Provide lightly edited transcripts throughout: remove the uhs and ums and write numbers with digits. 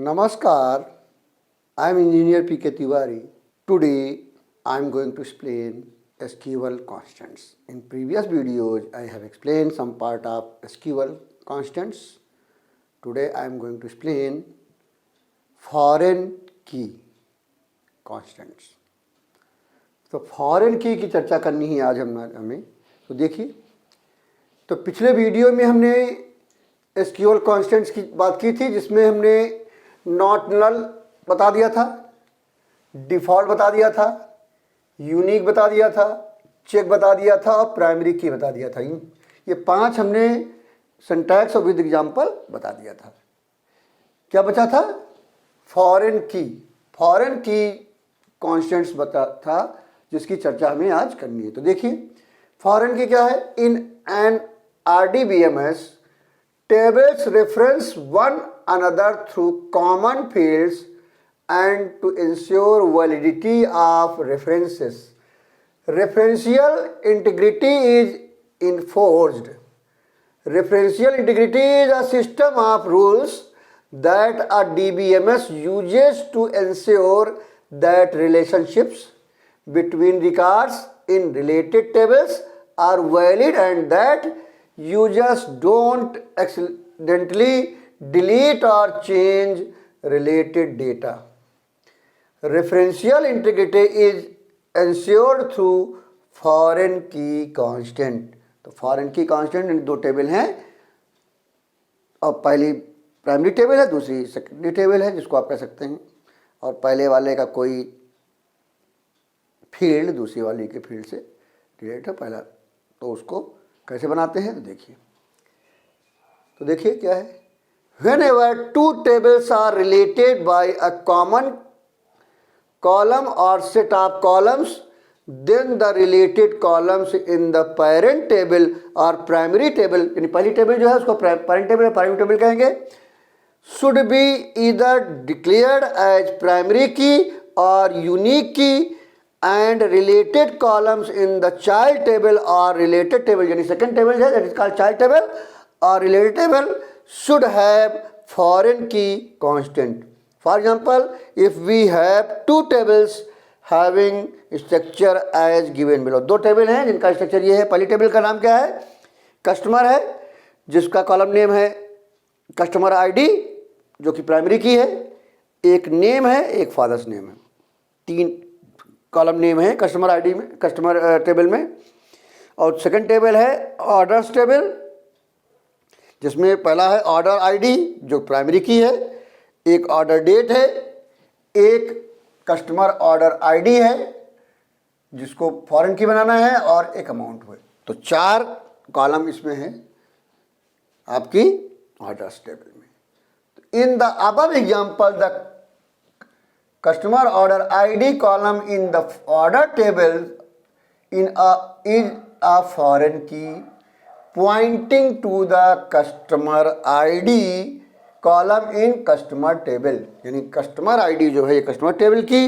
Namaskar, I am Engineer P.K. Tiwari. Today I am going to explain SQL constants. In previous videos I have explained some part of SQL constants. Today I am going to explain foreign key constants. तो foreign की चर्चा करनी है आज हमें। तो देखिए, तो पिछले वीडियो में हमने एसक्यूएल कॉन्स्टेंट्स की बात की थी, जिसमें हमने नॉट नल बता दिया था, डिफ़ॉल्ट बता दिया था, यूनिक बता दिया था, चेक बता दिया था और प्राइमरी की बता दिया था। ये 5 हमने सिंटैक्स और विद एग्जाम्पल बता दिया था। क्या बचा था? फॉरेन की कॉन्स्टेंट्स बता था, जिसकी चर्चा हमें आज करनी है। तो देखिए, फॉरेन की क्या है? In an RDBMS, tables reference one another through common fields and to ensure validity of references. Referential integrity is enforced. Referential integrity is a system of rules that a DBMS uses to ensure that relationships between records in related tables are valid and that users don't accidentally delete or change related data. Referential integrity is ensured through foreign key constant. तो foreign key constant इन 2 table हैं, और पहली primary table है, दूसरी secondary table है, जिसको आप कह सकते हैं, और पहले वाले का कोई फील्ड दूसरी वाली के फील्ड से रिलेटेड है पहला। तो उसको कैसे बनाते हैं? तो देखिए क्या है। Whenever 2 tables are related by a common column or set of columns, then the related columns in the parent table or primary table, यानी पहली टेबल जो है उसको parent table या primary table कहेंगे, should be either declared as primary key or unique key, and related columns in the child table or related table, यानी second table है, that is called child table or related table, should have foreign key constant. For example, if we have 2 tables having structure as given below, 2 table हैं जिनका structure ये है। पहली table का नाम क्या है? कस्टमर है, जिसका कॉलम नेम है कस्टमर आईडी, जो कि प्राइमरी की है। एक नेम है, एक फादर्स नेम है। 3 कॉलम नेम है कस्टमर आईडी में, कस्टमर टेबल में। और सेकंड टेबल है ऑर्डर्स टेबल, जिसमें पहला है ऑर्डर आईडी जो प्राइमरी की है, एक ऑर्डर डेट है, एक कस्टमर ऑर्डर आईडी है जिसको फॉरेन की बनाना है, और एक अमाउंट हुए। तो 4 कॉलम इसमें है आपकी ऑर्डर्स टेबल में। In the above example the customer order ID column in the order table is a foreign key pointing to the customer ID column in customer table, यानी customer ID जो है ये customer table की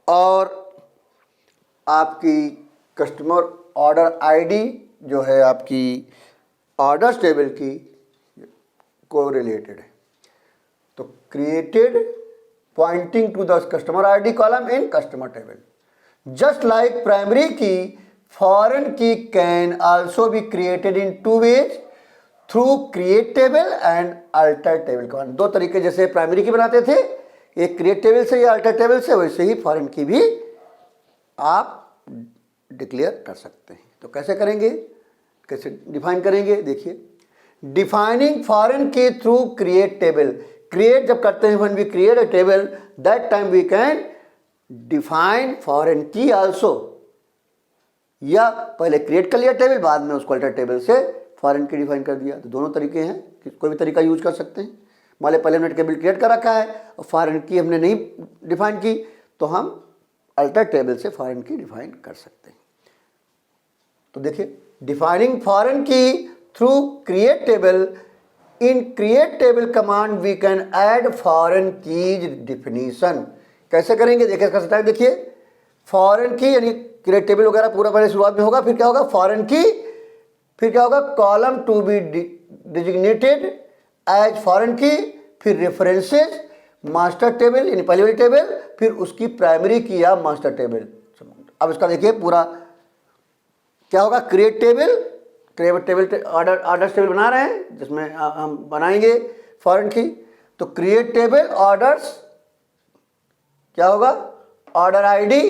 और आपकी customer order ID जो है आपकी orders table की को related है। तो created pointing to the customer ID column in customer table. Just like primary key, foreign key can also be created in 2 ways, through create table and alter table command. 2 तरीके, जैसे primary की बनाते थे एक create table से या alter table से, वैसे ही फॉरेन की भी आप डिक्लेयर कर सकते हैं। तो कैसे करेंगे, कैसे डिफाइन करेंगे? देखिए, defining foreign key through create table. Create जब करते हैं, when we create a table, that time we can define foreign key also, या पहले क्रिएट कर लिया टेबल, बाद में उसको अल्टर टेबल से फॉरेन की डिफाइन कर दिया। तो दोनों तरीके हैं, कोई भी तरीका यूज कर सकते हैं। मान लो पहले हमने टेबल क्रिएट कर रखा है और फॉरेन की हमने नहीं डिफाइन की, तो हम अल्टर टेबल से फॉरेन की डिफाइन कर सकते हैं। तो देखिए, defining foreign key through create table, in create table command we can add foreign keys definition. कैसे करेंगे? देखिए कर सकते हैं। देखिए, फॉरेन की यानी क्रिएट टेबल वगैरह पूरा पहले शुरुआत में होगा, फिर क्या होगा? फॉरेन की, फिर क्या होगा? Column to be designated as foreign key, फिर रेफरेंसेस मास्टर टेबल यानी पहली वाली टेबल, फिर उसकी प्राइमरी की या मास्टर टेबल। अब इसका देखिए पूरा क्या होगा, create table, table order table बना रहे हैं जिसमें हम बनाएंगे फॉरेन की। तो क्रिएट टेबल ऑर्डर्स क्या होगा, ऑर्डर आईडी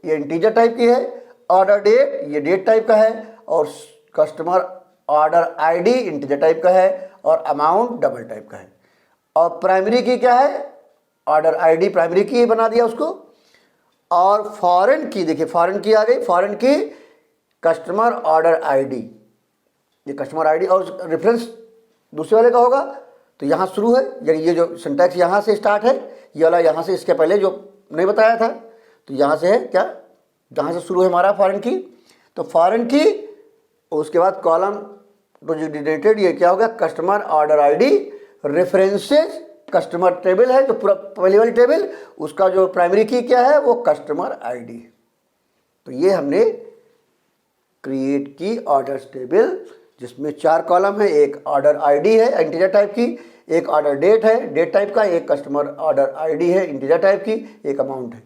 ये इंटीजर टाइप की है, ऑर्डर डेट ये डेट टाइप का है, और customer order ID integer type का है, और अमाउंट डबल टाइप का है। और प्राइमरी की क्या है, ऑर्डर आईडी प्राइमरी की बना दिया उसको। और फॉरेन की देखिए, फॉरेन की आ गई, फॉरेन की कस्टमर ऑर्डर आईडी, ये कस्टमर आईडी, और रेफरेंस दूसरे वाले का होगा। तो यहाँ शुरू है, यानी ये जो सिंटैक्स यहाँ से स्टार्ट है, ये वाला यहाँ से, इसके पहले जो नहीं बताया था, तो यहाँ से है क्या, जहाँ से शुरू है हमारा फॉरेन की। तो फॉरेन की, उसके बाद कॉलम टू डिजिनेटेड, ये क्या हो गया, customer order ID, references customer table है जो पूरा पहली वाली टेबल, उसका जो प्राइमरी की क्या है वो कस्टमर आईडी। तो ये हमने क्रिएट की ऑर्डर्स टेबल, जिसमें 4 कॉलम है, एक ऑर्डर आईडी है इंटीजर टाइप की, एक ऑर्डर डेट है डेट टाइप का, एक कस्टमर ऑर्डर आईडी है इंटीजर टाइप की, एक अमाउंट है,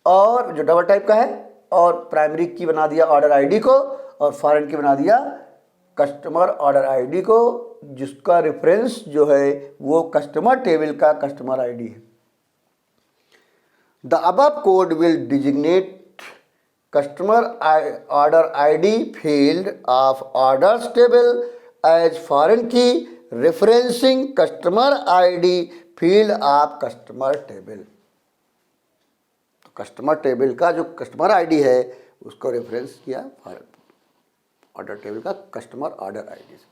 और जो डबल टाइप का है। और प्राइमरी की बना दिया ऑर्डर आईडी को, और फॉरेन की बना दिया कस्टमर ऑर्डर आईडी को, जिसका रेफरेंस जो है वो कस्टमर टेबल का कस्टमर आईडी है। The above code will designate customer order ID field of orders table as foreign key, referencing customer ID field of customer table. तो कस्टमर टेबल का जो कस्टमर आईडी है उसको रेफरेंस किया foreign order table का customer order ID से।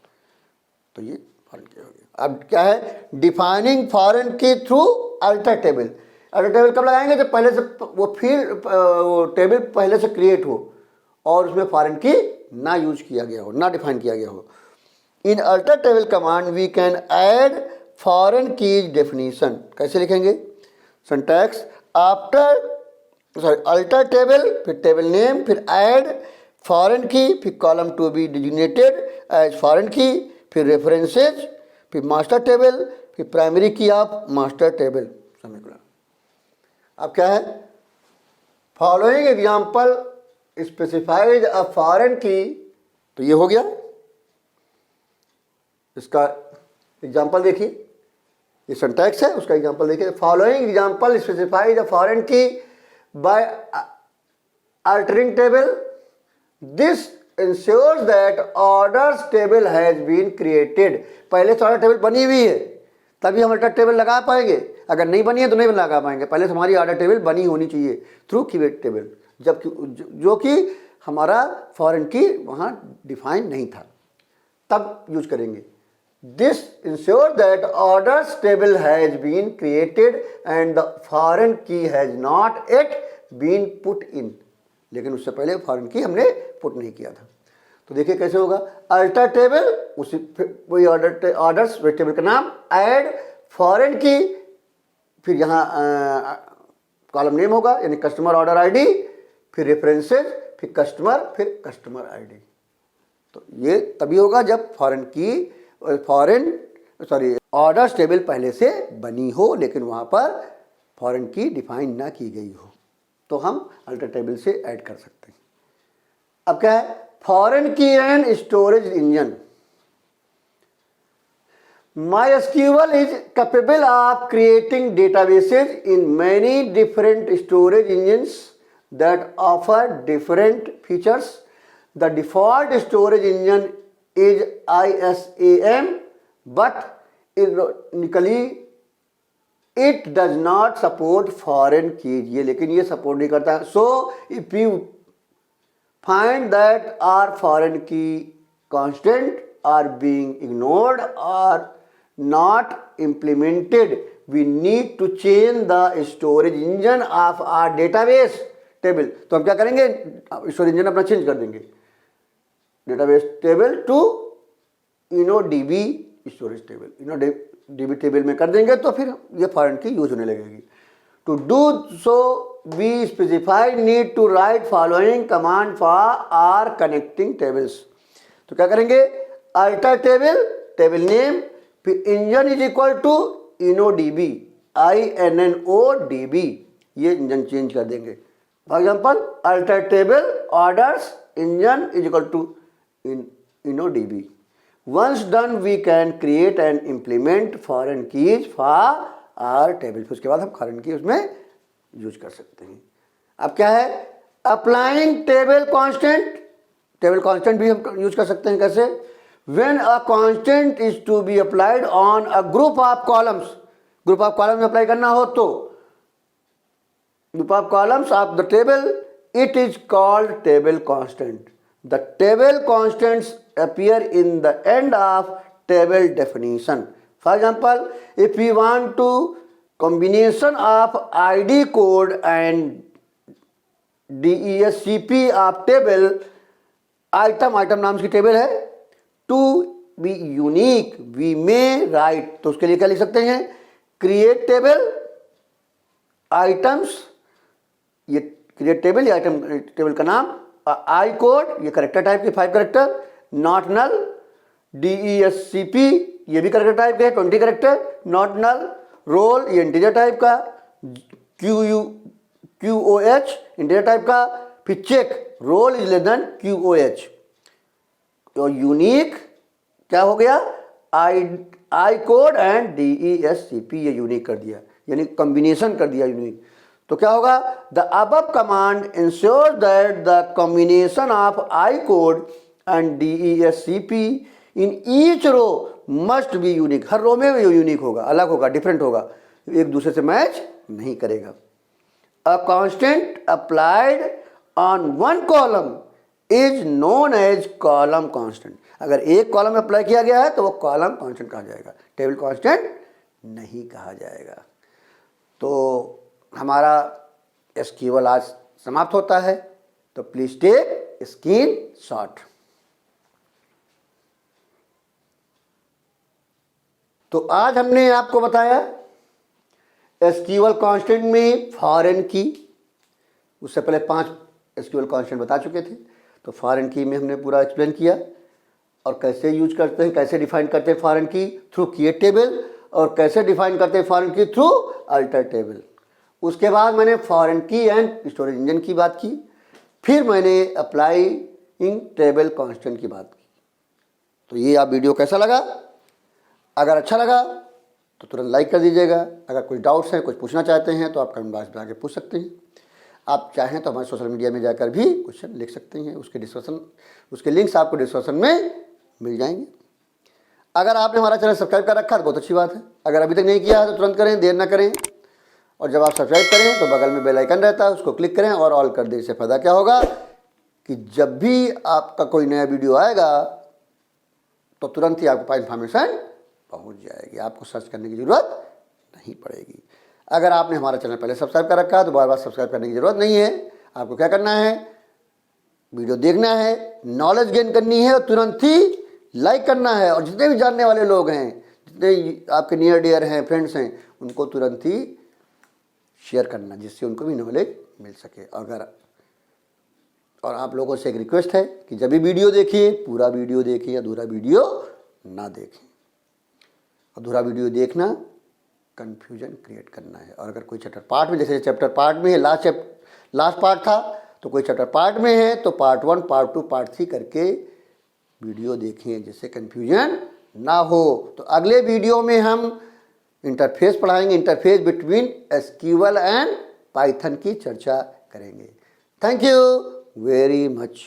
तो ये फॉरेन की हो गया। अब क्या है, defining foreign key through alter table. Alter table कब लगाएंगे, जब पहले से वो फील्ड वो टेबल पहले से क्रिएट हो और उसमें फॉरेन की ना यूज किया गया हो, ना डिफाइन किया गया हो। In alter table command we can add foreign keys definition. कैसे लिखेंगे, सिंटैक्स आफ्टर अल्टर टेबल, फिर टेबल नेम, फिर ऐड फॉरेन की, फिर column to be designated as foreign key, फिर रेफरेंसेज, फिर मास्टर टेबल, फिर primary key of master table समीकरण। अब क्या है, following example specifies a foreign key. तो ये हो गया, इसका एग्जाम्पल देखिए, ये सिंटैक्स है, उसका एग्जाम्पल देखिए। Following example specifies a foreign key by altering table, this ensures that orders table has been created. पहले से ऑर्डर टेबल बनी हुई है तभी हम अल्टर टेबल लगा पाएंगे, अगर नहीं बनी है तो नहीं लगा पाएंगे। पहले से हमारी ऑर्डर टेबल बनी होनी चाहिए थ्रू क्रिएट टेबल, जबकि जो कि हमारा फॉरेन की वहाँ डिफाइन नहीं था, तब यूज करेंगे। This ensure that orders table has been created and the foreign key has not yet been put in. लेकिन उससे पहले फॉरेन की हमने पुट नहीं किया था। तो देखिए कैसे होगा, अल्टर टेबल, उसी वही ऑर्डर्स टेबल का नाम, ऐड फॉरेन की, फिर यहाँ कॉलम नेम होगा यानी कस्टमर ऑर्डर आईडी, फिर रेफरेंसेज, फिर कस्टमर आईडी। तो ये तभी होगा जब ऑर्डर्स टेबल पहले से बनी हो लेकिन वहाँ पर फॉरेन की डिफाइन ना की गई हो, तो हम अल्टर टेबल से ऐड कर सकते हैं। अब क्या है, फॉरेन की and storage engine. MySQL is capable of creating databases in many different storage engines that offer different features. The default storage engine is ISAM, but ironically it does not support foreign keys. ये लेकिन ये support नहीं करता। So if you find that our foreign key constant are being ignored or not implemented, we need to change the storage engine of our database table. तो हम क्या करेंगे, storage engine अपना चेंज कर देंगे, database table to InnoDB storage table, InnoDB table में कर देंगे, तो फिर ये फॉरेन की यूज होने लगेगी। To do so we specify need to write following command for our connecting tables. तो क्या करेंगे, अल्टर टेबल, टेबल नेम, फिर engine is equal to InnoDB, INNODB, ये इंजन चेंज कर देंगे। For example alter table orders engine is equal to INODB। Once done we can create and implement foreign keys for our table. फिर उसके बाद हम foreign की उसमें use कर सकते हैं। अब क्या है, applying table constant. Table constant भी हम यूज कर सकते हैं। कैसे, when a constant is to be applied on a group of columns. Group of columns में अप्लाई करना हो तो group of columns of the table, it is called table constant. The table constants appear in the end of table definition. For example, if we want to combination of ID code and DESCP of table, item नाम की table है, to be unique we may write, तो उसके लिए क्या लिख सकते हैं, create table items, ये create टेबल, ये आइटम टेबल का नाम, आई कोड ये करेक्टर टाइप के 5 करेक्टर, नॉट नल, DESCP ये भी करेक्टर टाइप के है 20 करेक्टर, नॉट नल, रोल ये इंटीजर टाइप का, QOH इंटीजर टाइप का, फिर check roll is less than QOH। तो यूनिक क्या हो गया, आई कोड एंड DESCP ये यूनिक कर दिया, यानी कॉम्बिनेशन कर दिया यूनिक। तो क्या होगा, the above command ensure that the combination of I code and DESCP in each row must be unique. हर रो में ये यूनिक होगा, अलग होगा, डिफरेंट होगा, एक दूसरे से मैच नहीं करेगा। A constant applied on one column is known as column constant. अगर एक कॉलम में अप्लाई किया गया है तो वो कॉलम कांस्टेंट कहा जाएगा, टेबल कांस्टेंट नहीं कहा जाएगा। तो हमारा SQL आज समाप्त होता है। तो प्लीज टेक स्क्रीनशॉट। तो आज हमने आपको बताया SQL कांस्टेंट में फॉरेन की, उससे पहले 5 SQL कांस्टेंट बता चुके थे। तो फॉरेन की में हमने पूरा एक्सप्लेन किया और कैसे यूज करते हैं, कैसे डिफाइन करते हैं foreign key through create table, और कैसे डिफाइन करते हैं foreign key through alter table. उसके बाद मैंने फॉरेन की एंड स्टोरेज इंजन की बात की, फिर मैंने अप्लाइंग टेबल कांस्टेंट की बात की। तो ये आप वीडियो कैसा लगा, अगर अच्छा लगा तो तुरंत लाइक कर दीजिएगा। अगर कोई डाउट्स हैं, कुछ पूछना चाहते हैं तो आप कमेंट बॉक्स में आके पूछ सकते हैं। आप चाहें तो हमारे सोशल मीडिया में जाकर भी क्वेश्चन लिख सकते हैं, उसके लिंक्स आपको डिस्क्रिप्शन में मिल जाएंगे। अगर आपने हमारा चैनल सब्सक्राइब कर रखा है तो बहुत अच्छी बात है। अगर अभी तक नहीं किया है तो तुरंत करें, देर ना करें। और जब आप सब्सक्राइब करें तो बगल में बेल आइकन रहता है, उसको क्लिक करें और ऑल कर दें। इससे फ़ायदा क्या होगा कि जब भी आपका कोई नया वीडियो आएगा तो तुरंत ही आपके पास इन्फॉर्मेशन पहुंच जाएगी, आपको सर्च करने की ज़रूरत नहीं पड़ेगी। अगर आपने हमारा चैनल पहले सब्सक्राइब कर रखा है तो बार बार सब्सक्राइब करने की ज़रूरत नहीं है। आपको क्या करना है, वीडियो देखना है, नॉलेज गेन करनी है और तुरंत ही लाइक करना है। और जितने भी जानने वाले लोग हैं, जितने आपके नियर डियर हैं, फ्रेंड्स हैं, उनको तुरंत ही शेयर करना, जिससे उनको भी नॉलेज मिल सके। और आप लोगों से एक रिक्वेस्ट है कि जब भी वीडियो देखिए पूरा वीडियो देखिए, अधूरा वीडियो ना देखें। अधूरा वीडियो देखना कंफ्यूजन क्रिएट करना है। और अगर कोई चैप्टर पार्ट में, जैसे चैप्टर पार्ट में है, लास्ट पार्ट था, तो कोई चैप्टर पार्ट में है तो पार्ट 1, पार्ट 2, पार्ट 3 करके वीडियो देखें, जिससे कंफ्यूजन ना हो। तो अगले वीडियो में हम इंटरफेस पढ़ाएंगे, interface between SQL and Python की चर्चा करेंगे। Thank you very much.